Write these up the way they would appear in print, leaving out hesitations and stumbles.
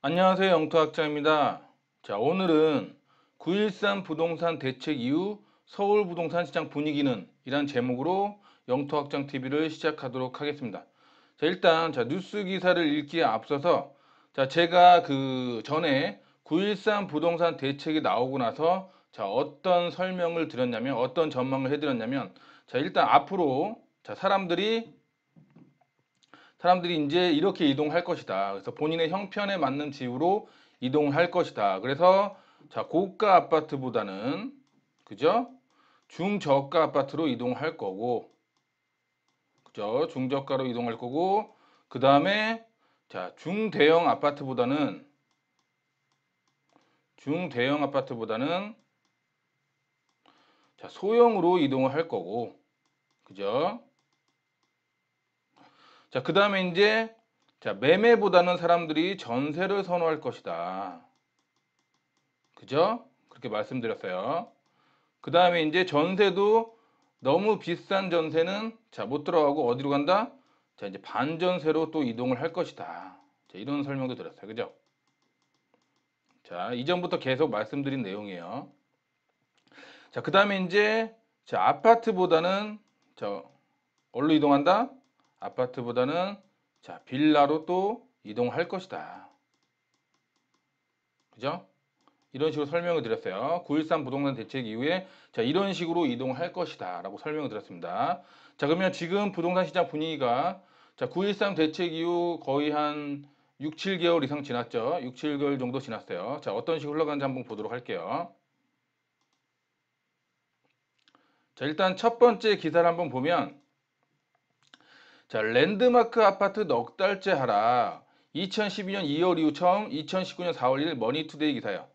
안녕하세요. 영토학장입니다. 자, 오늘은 9.13 부동산 대책 이후 서울 부동산 시장 분위기는 이란 제목으로 영토학장 TV를 시작하도록 하겠습니다. 자, 일단 뉴스 기사를 읽기에 앞서서 제가 그 전에 9.13 부동산 대책이 나오고 나서 어떤 설명을 드렸냐면 어떤 전망을 해드렸냐면 일단 앞으로 사람들이 이제 이렇게 이동할 것이다. 그래서 본인의 형편에 맞는 지구로 이동할 것이다. 그래서 고가 아파트보다는 그죠? 중저가 아파트로 이동할 거고, 그죠? 중저가로 이동할 거고, 그 다음에 중대형 아파트보다는 소형으로 이동을 할 거고, 그죠? 그 다음에 이제 매매보다는 사람들이 전세를 선호할 것이다. 그죠? 그렇게 말씀드렸어요. 그 다음에 이제 전세도 너무 비싼 전세는 못 들어가고 어디로 간다? 이제 반전세로 또 이동을 할 것이다. 이런 설명도 드렸어요. 그죠? 이전부터 계속 말씀드린 내용이에요. 그 다음에 이제 아파트보다는 어디로 이동한다? 아파트보다는 빌라로 또 이동할 것이다. 그죠? 이런 식으로 설명을 드렸어요. 9.13 부동산 대책 이후에 이런 식으로 이동할 것이다 라고 설명을 드렸습니다. 그러면 지금 부동산 시장 분위기가 9.13 대책 이후 거의 한 6, 7개월 이상 지났죠. 6, 7개월 정도 지났어요. 어떤 식으로 흘러가는지 한번 보도록 할게요. 일단 첫 번째 기사를 한번 보면 랜드마크 아파트 넉 달째 하락. 2012년 2월 이후 처음 2019년 4월 1일 머니투데이 기사예요.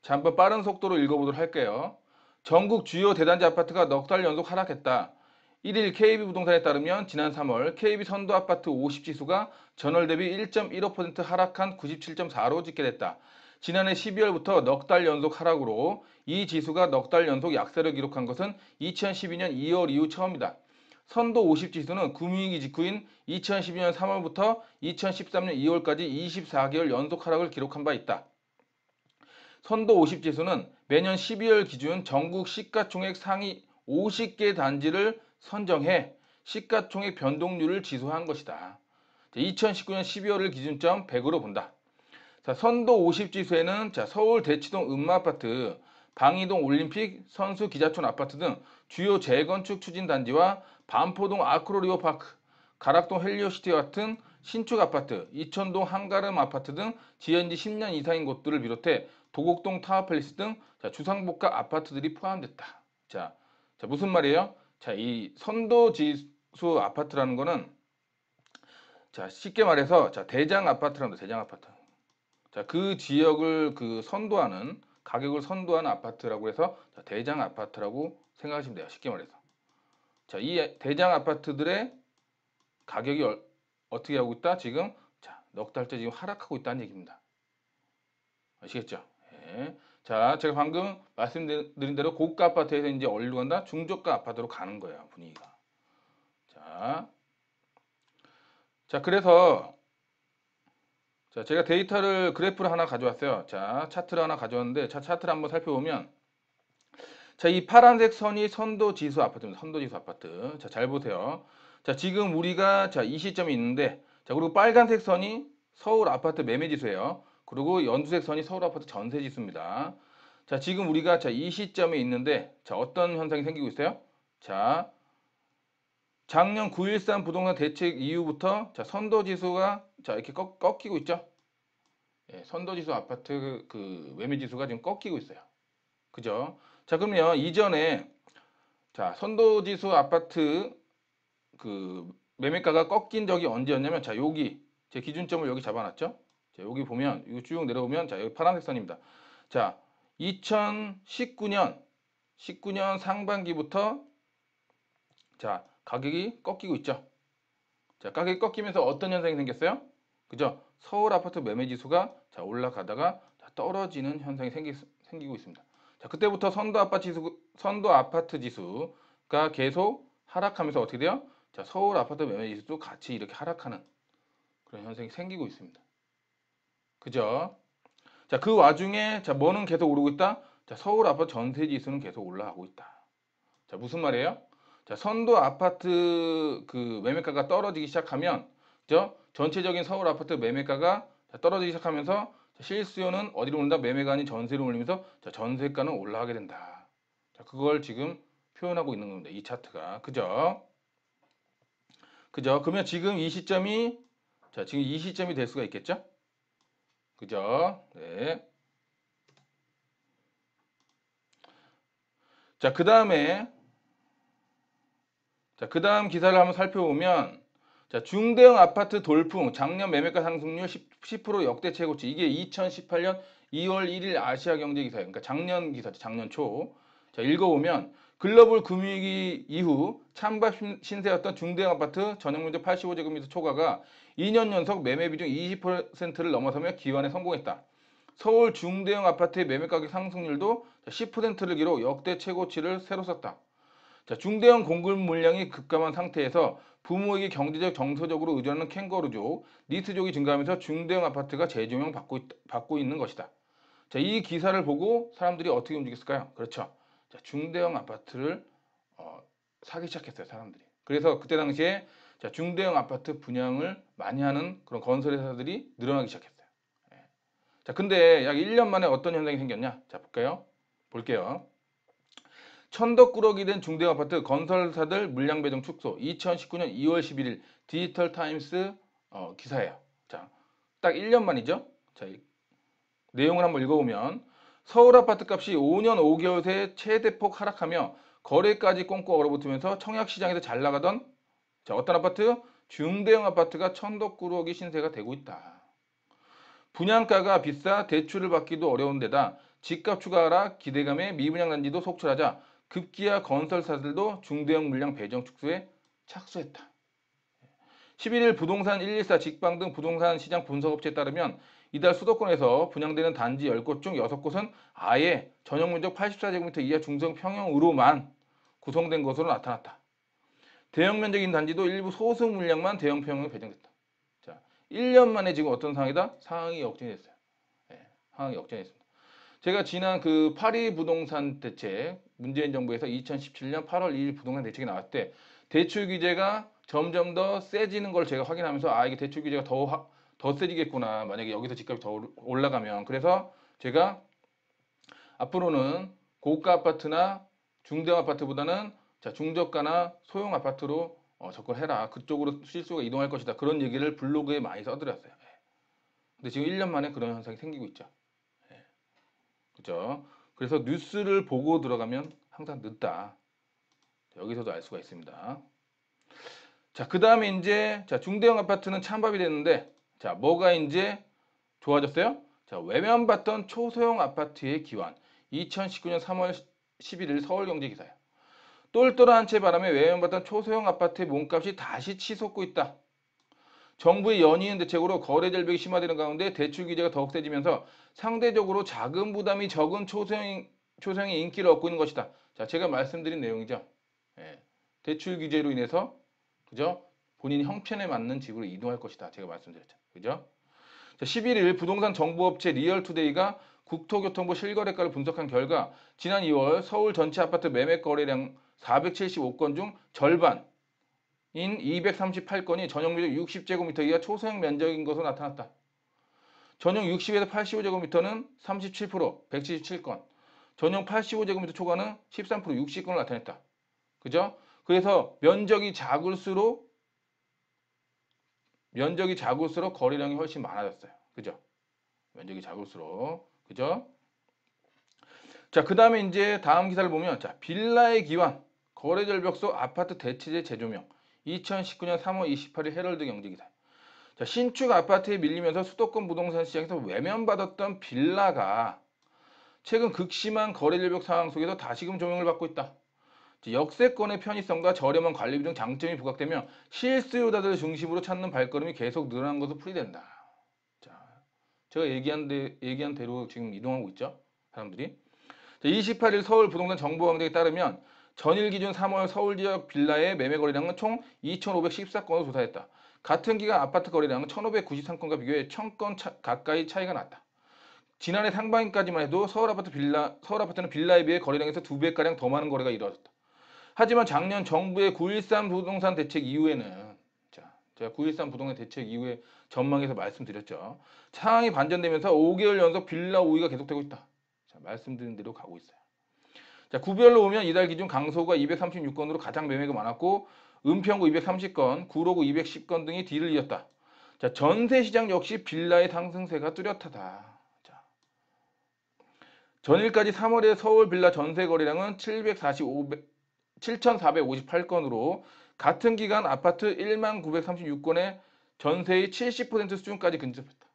한번 빠른 속도로 읽어보도록 할게요. 전국 주요 대단지 아파트가 넉 달 연속 하락했다. 1일 KB부동산에 따르면 지난 3월 KB 선도 아파트 50지수가 전월 대비 1.15% 하락한 97.4로 집계됐다. 지난해 12월부터 넉 달 연속 하락으로 이 지수가 넉 달 연속 약세를 기록한 것은 2012년 2월 이후 처음이다. 선도 50지수는 금융위기 직후인 2012년 3월부터 2013년 2월까지 24개월 연속 하락을 기록한 바 있다. 선도 50지수는 매년 12월 기준 전국 시가총액 상위 50개 단지를 선정해 시가총액 변동률을 지수한 것이다. 2019년 12월을 기준점 100으로 본다. 선도 50지수에는 서울 대치동 음마아파트, 방이동 올림픽 선수 기자촌 아파트 등 주요 재건축 추진 단지와 반포동 아크로리오파크, 가락동 헬리오시티와 같은 신축 아파트, 이천동 한가름 아파트 등 지은 지 10년 이상인 곳들을 비롯해 도곡동 타워팰리스 등 주상복합 아파트들이 포함됐다. 무슨 말이에요? 이 선도지수 아파트라는 거는 쉽게 말해서 대장 아파트랍니다. 대장 아파트. 그 지역을 선도하는 가격을 선도하는 아파트라고 해서 대장 아파트라고 생각하시면 돼요. 쉽게 말해서. 이 대장 아파트들의 가격이 어떻게 하고 있다? 지금 넉 달째 지금 하락하고 있다는 얘기입니다. 아시겠죠? 예. 제가 방금 말씀드린 대로 고가 아파트에서 이제 어디로 간다? 중저가 아파트로 가는 거예요, 분위기가. 자, 그래서 제가 데이터를 그래프를 하나 가져왔어요. 차트를 하나 가져왔는데 차트를 한번 살펴보면 이 파란색 선이 선도지수 아파트입니다. 선도지수 아파트. 잘 보세요. 지금 우리가 이 시점에 있는데 그리고 빨간색 선이 서울 아파트 매매지수예요. 그리고 연두색 선이 서울 아파트 전세지수입니다. 지금 우리가 이 시점에 있는데 어떤 현상이 생기고 있어요? 작년 9.13 부동산 대책 이후부터 선도지수가 이렇게 꺾이고 있죠. 예, 선도지수 아파트 그 매매지수가 지금 꺾이고 있어요. 그죠? 그러면 이전에 선도지수 아파트 그 매매가가 꺾인 적이 언제였냐면 여기 제 기준점을 여기 잡아놨죠. 여기 보면 이거 쭉 내려오면 여기 파란색 선입니다. 2019년 상반기부터 가격이 꺾이고 있죠. 가격이 꺾이면서 어떤 현상이 생겼어요? 그죠? 서울 아파트 매매 지수가 올라가다가 떨어지는 현상이 생기고 있습니다. 그때부터 선도 아파트 지수가 계속 하락하면서 어떻게 돼요? 서울 아파트 매매 지수도 같이 이렇게 하락하는 그런 현상이 생기고 있습니다. 그죠? 자, 그 와중에 자, 뭐는 계속 오르고 있다? 자, 서울 아파트 전세 지수는 계속 올라가고 있다. 자, 무슨 말이에요? 자, 선도 아파트 그 매매가가 떨어지기 시작하면, 그죠? 전체적인 서울 아파트 매매가가 떨어지기 시작하면서 실수요는 어디로 오른다? 매매가 아닌 전세로 올리면서 자, 전세가는 올라가게 된다. 자, 그걸 지금 표현하고 있는 겁니다. 이 차트가. 그죠? 그죠? 그러면 지금 이 시점이 자, 지금 이 시점이 될 수가 있겠죠? 그죠? 네. 자, 그 다음 기사를 한번 살펴보면, 자, 중대형 아파트 돌풍, 작년 매매가 상승률 10% 역대 최고치. 이게 2018년 2월 1일 아시아 경제 기사예요. 그러니까 작년 기사죠. 작년 초. 자, 읽어보면, 글로벌 금융위기 이후 찬밥 신세였던 중대형 아파트 전용 면적 85제곱미터 초과가 2년 연속 매매 비중 20%를 넘어서며 기환에 성공했다. 서울 중대형 아파트의 매매 가격 상승률도 10%를 기록 역대 최고치를 새로 썼다. 자, 중대형 공급 물량이 급감한 상태에서 부모에게 경제적 정서적으로 의존하는 캥거루족, 니트족이 증가하면서 중대형 아파트가 재조명 받고 있는 것이다. 자, 이 기사를 보고 사람들이 어떻게 움직였을까요? 그렇죠. 자, 중대형 아파트를 사기 시작했어요, 사람들이. 그래서 그때 당시에 자, 중대형 아파트 분양을 많이 하는 그런 건설회사들이 늘어나기 시작했어요. 예. 자, 근데 약 1년 만에 어떤 현상이 생겼냐? 자, 볼게요. 천덕꾸러기 된 중대형 아파트 건설사들 물량 배정 축소 2019년 2월 11일 디지털 타임스 기사예요. 자, 딱 1년 만이죠. 자, 내용을 한번 읽어보면 서울 아파트 값이 5년 5개월 새에 최대폭 하락하며 거래까지 꽁꽁 얼어붙으면서 청약시장에서 잘 나가던 자, 어떤 아파트? 중대형 아파트가 천덕꾸러기 신세가 되고 있다. 분양가가 비싸 대출을 받기도 어려운 데다 집값 추가하라 기대감에 미분양 단지도 속출하자 급기야 건설사들도 중대형 물량 배정 축소에 착수했다. 11일 부동산 114 직방 등 부동산 시장 분석업체에 따르면 이달 수도권에서 분양되는 단지 10곳 중 6곳은 아예 전용 면적 84제곱미터 이하 중성 평형으로만 구성된 것으로 나타났다. 대형 면적인 단지도 일부 소수 물량만 대형 평형으로 배정됐다. 자, 1년 만에 지금 어떤 상황이다? 상황이 역전이 됐어요. 네, 상황이 역전이 됐습니다. 제가 지난 그 파리 부동산 대책 문재인 정부에서 2017년 8월 2일 부동산 대책이 나왔을 때 대출 규제가 점점 더 세지는 걸 제가 확인하면서 아 이게 대출 규제가 더 세지겠구나. 만약에 여기서 집값이 더 올라가면 그래서 제가 앞으로는 고가 아파트나 중대형 아파트보다는 자, 중저가나 소형 아파트로 접근해라. 그쪽으로 실수가 이동할 것이다. 그런 얘기를 블로그에 많이 써드렸어요. 예. 근데 지금 1년 만에 그런 현상이 생기고 있죠. 그죠? 그래서 뉴스를 보고 들어가면 항상 늦다. 여기서도 알 수가 있습니다. 자, 그 다음에 이제 자, 중대형 아파트는 찬밥이 됐는데 자, 뭐가 이제 좋아졌어요? 자, 외면받던 초소형 아파트의 기환. 2019년 3월 11일 서울경제기사야. 똘똘한 채 바람에 외면받던 초소형 아파트의 몸값이 다시 치솟고 있다. 정부의 연이은 대책으로 거래 절벽이 심화되는 가운데 대출 규제가 더욱 세지면서 상대적으로 자금 부담이 적은 초소형이 인기를 얻고 있는 것이다. 자, 제가 말씀드린 내용이죠. 예, 대출 규제로 인해서 그죠? 본인 형편에 맞는 집으로 이동할 것이다. 제가 말씀드렸죠. 그죠? 자, 11일 부동산 정보업체 리얼투데이가 국토교통부 실거래가를 분석한 결과 지난 2월 서울 전체 아파트 매매 거래량 475건 중 절반 인 238건이 전용 면적 60제곱미터 이하 초소형 면적인 것으로 나타났다. 전용 60에서 85제곱미터는 37%, 177건. 전용 85제곱미터 초과는 13%, 60건을 나타냈다. 그죠? 그래서 면적이 작을수록 거래량이 훨씬 많아졌어요. 그죠? 면적이 작을수록. 그죠? 자, 그 다음에 이제 다음 기사를 보면 자, 빌라의 기환, 거래 절벽소 아파트 대체재 재조명. 2019년 3월 28일 헤럴드 경제기사. 자, 신축 아파트에 밀리면서 수도권 부동산 시장에서 외면받았던 빌라가 최근 극심한 거래 절벽 상황 속에서 다시금 조명을 받고 있다. 역세권의 편의성과 저렴한 관리비 등 장점이 부각되며 실수요자들 중심으로 찾는 발걸음이 계속 늘어난 것으로 풀이된다. 자, 제가 얘기한 대로 지금 이동하고 있죠. 사람들이. 자, 28일 서울 부동산 정보광장에 따르면 전일 기준 3월 서울 지역 빌라의 매매 거래량은 총 2,514건을 조사했다. 같은 기간 아파트 거래량은 1593건과 비교해 1000건 가까이 차이가 났다. 지난해 상반기까지만 해도 서울 아파트는 빌라에 비해 거래량에서 2배가량 더 많은 거래가 이루어졌다. 하지만 작년 정부의 9.13 부동산 대책 이후에는, 제가 9.13 부동산 대책 이후에 전망에서 말씀드렸죠. 상황이 반전되면서 5개월 연속 빌라 우위가 계속되고 있다. 말씀드린 대로 가고 있어요. 구별로 보면 이달 기준 강서구가 236건으로 가장 매매가 많았고, 은평구 230건, 구로구 210건 등이 뒤를 이었다. 전세 시장 역시 빌라의 상승세가 뚜렷하다. 전일까지 3월에 서울 빌라 전세 거래량은 7,458건으로 같은 기간 아파트 1936건의 전세의 70% 수준까지 근접했다.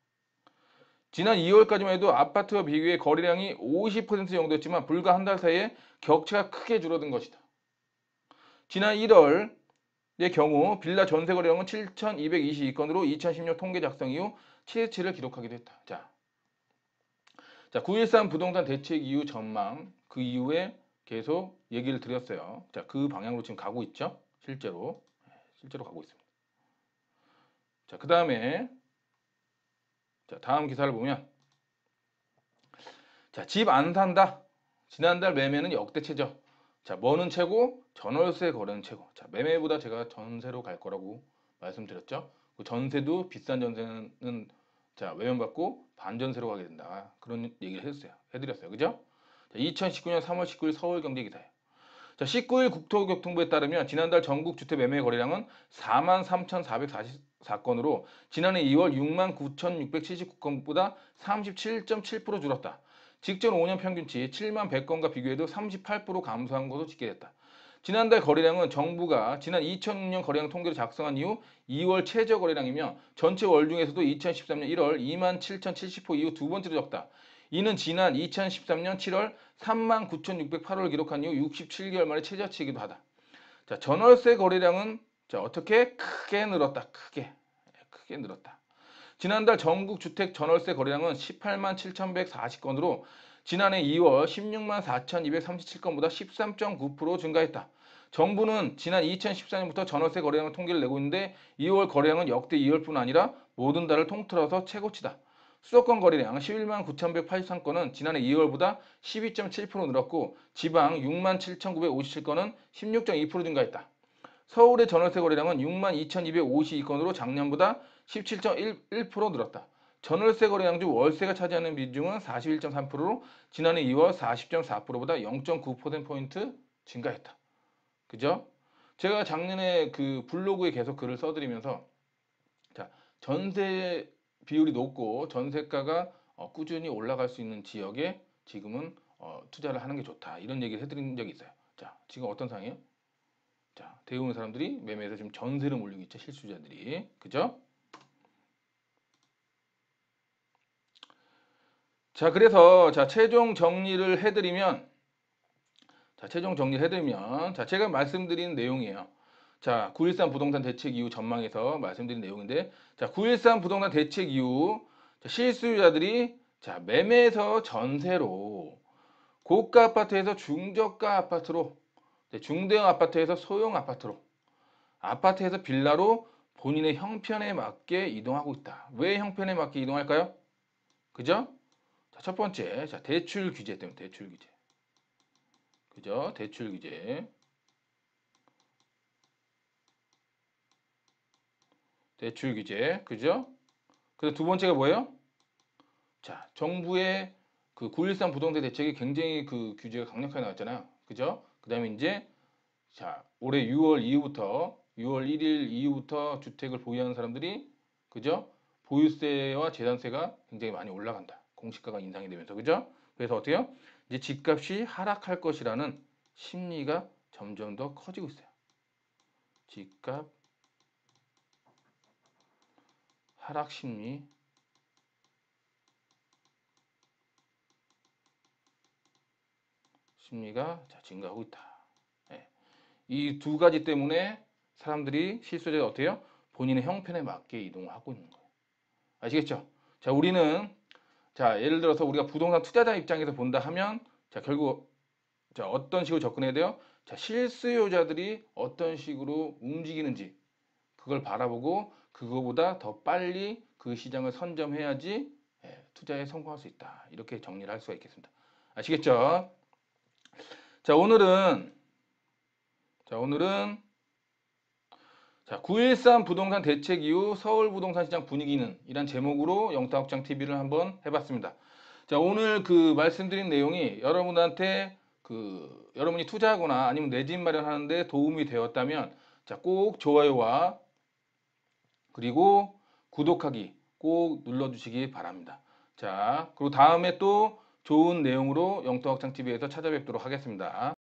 지난 2월까지만 해도 아파트와 비교해 거래량이 50% 정도였지만 불과 한 달 사이에 격차가 크게 줄어든 것이다. 지난 1월의 경우 빌라 전세 거래량은 7,222건으로 2010년 통계 작성 이후 최대치를 기록하기도 했다. 자, 9.13 부동산 대책 이후 전망, 그 이후에 계속 얘기를 드렸어요. 자, 그 방향으로 지금 가고 있죠. 실제로 가고 있습니다. 자, 그 다음에 다음 기사를 보면, 집 안 산다. 지난달 매매는 역대 최저. 뭐는 최고? 전월세 거래는 최고. 매매보다 제가 전세로 갈 거라고 말씀드렸죠. 그 전세도 비싼 전세는 외면받고 반전세로 가게 된다. 그런 얘기를 해드렸어요. 그죠? 2019년 3월 19일 서울 경제 기사예요. 19일 국토교통부에 따르면 지난달 전국 주택 매매 거래량은 43,444건으로 지난해 2월 69,679건보다 37.7% 줄었다. 직전 5년 평균치 71,100건과 비교해도 38% 감소한 것으로 집계됐다. 지난달 거래량은 정부가 지난 2006년 거래량 통계를 작성한 이후 2월 최저 거래량이며 전체 월 중에서도 2013년 1월 27,070호 이후 두 번째로 적다. 이는 지난 2013년 7월 39,608호를 기록한 이후 67개월 만에 최저치이기도 하다. 전월세 거래량은 어떻게? 크게 늘었다. 크게 늘었다. 지난달 전국 주택 전월세 거래량은 187,140건으로 지난해 2월 164,237건보다 13.9% 증가했다. 정부는 지난 2014년부터 전월세 거래량 통계를 내고 있는데 2월 거래량은 역대 2월뿐 아니라 모든 달을 통틀어서 최고치다. 수도권 거래량 119,183건은 지난해 2월보다 12.7% 늘었고 지방 67,957건은 16.2% 증가했다. 서울의 전월세 거래량은 62,252건으로 작년보다 17.1% 늘었다. 전월세 거래량 중 월세가 차지하는 비중은 41.3%로 지난해 2월 40.4%보다 0.9%포인트 증가했다. 그죠? 제가 작년에 그 블로그에 계속 글을 써드리면서 전세 비율이 높고 전세가가 꾸준히 올라갈 수 있는 지역에 지금은 투자를 하는 게 좋다. 이런 얘기를 해드린 적이 있어요. 지금 어떤 상황이에요? 대부분 사람들이 매매해서 지금 전세를 몰리고 있죠. 실수자들이. 그죠? 그래서 최종 정리를 해드리면 제가 말씀드린 내용이에요. 9.13 부동산 대책 이후 전망에서 말씀드린 내용인데 9.13 부동산 대책 이후 실수요자들이 매매에서 전세로 고가 아파트에서 중저가 아파트로 중대형 아파트에서 소형 아파트로 아파트에서 빌라로 본인의 형편에 맞게 이동하고 있다. 왜 형편에 맞게 이동할까요? 그죠? 첫 번째 대출 규제 때문에 대출 규제. 그죠? 대출 규제. 대출 규제. 그죠? 그래서 두 번째가 뭐예요? 정부의 그 9.13 부동산 대책이 굉장히 그 규제가 강력하게 나왔잖아요. 그죠? 그 다음에 이제 올해 6월 1일 이후부터 주택을 보유하는 사람들이 그죠? 보유세와 재산세가 굉장히 많이 올라간다. 공시가가 인상이 되면서 그죠? 그래서 어때요? 이제 집값이 하락할 것이라는 심리가 점점 더 커지고 있어요. 집값 하락 심리가 증가하고 있다. 이 두 가지 때문에 사람들이 실수요자가 어때요? 본인의 형편에 맞게 이동하고 있는 거예요. 아시겠죠? 우리는 예를 들어서 우리가 부동산 투자자 입장에서 본다 하면 결국 어떤 식으로 접근해야 돼요? 실수요자들이 어떤 식으로 움직이는지 그걸 바라보고 그거보다 더 빨리 그 시장을 선점해야지 투자에 성공할 수 있다. 이렇게 정리를 할 수가 있겠습니다. 아시겠죠? 자, 오늘은 9.13 부동산 대책 이후 서울 부동산 시장 분위기는 이란 제목으로 영탁확장 TV를 한번 해봤습니다. 자, 오늘 그 말씀드린 내용이 여러분한테 여러분이 투자하거나 아니면 내 집 마련하는데 도움이 되었다면 자, 꼭 좋아요와 그리고 구독하기 꼭 눌러주시기 바랍니다. 자, 그리고 다음에 또 좋은 내용으로 영탁확장 TV에서 찾아뵙도록 하겠습니다.